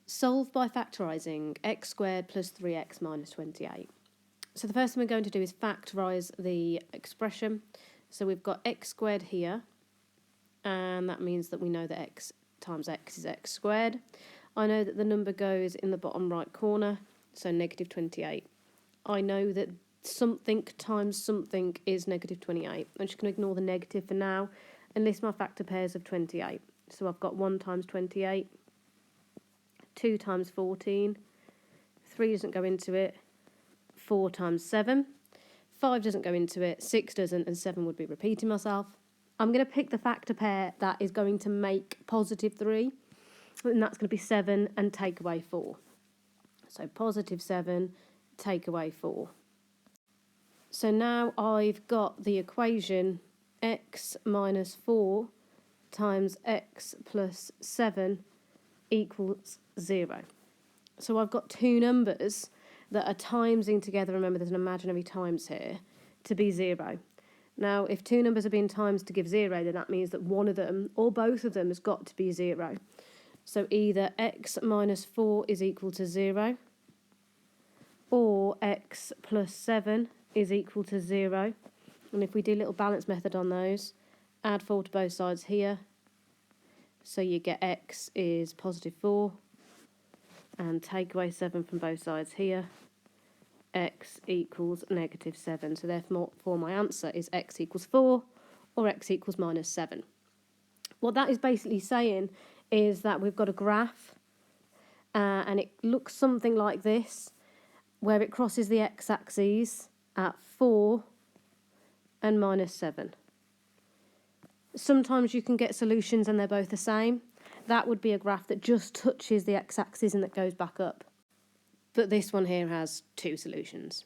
Solve by factorising x squared plus 3x minus 28. So the first thing we're going to do is factorise the expression. So we've got x squared here, and that means that we know that x times x is x squared. I know that the number goes in the bottom right corner, so negative 28. I know that something times something is negative 28. I'm just going to ignore the negative for now and list my factor pairs of 28. So I've got 1 times 28, 2 times 14, 3 doesn't go into it, 4 times 7, 5 doesn't go into it, 6 doesn't, and 7 would be repeating myself. I'm going to pick the factor pair that is going to make positive 3, and that's going to be 7 and take away 4. So positive 7, take away 4. So now I've got the equation x minus 4 times x plus 7 equals 0. So I've got two numbers that are timesing together. Remember, there's an imaginary times here, to be 0. Now, if two numbers are being times to give 0, then that means that one of them or both of them has got to be 0. So either x minus 4 is equal to 0 or x plus 7 is equal to 0. And if we do a little balance method on those, add 4 to both sides here. So you get x is positive 4, and take away 7 from both sides here, x equals negative 7. So therefore my answer is x equals 4 or x equals minus 7. What that is basically saying is that we've got a graph and it looks something like this, where it crosses the x-axis at 4 and minus 7. Sometimes you can get solutions and they're both the same. That would be a graph that just touches the x-axis and that goes back up. But this one here has two solutions.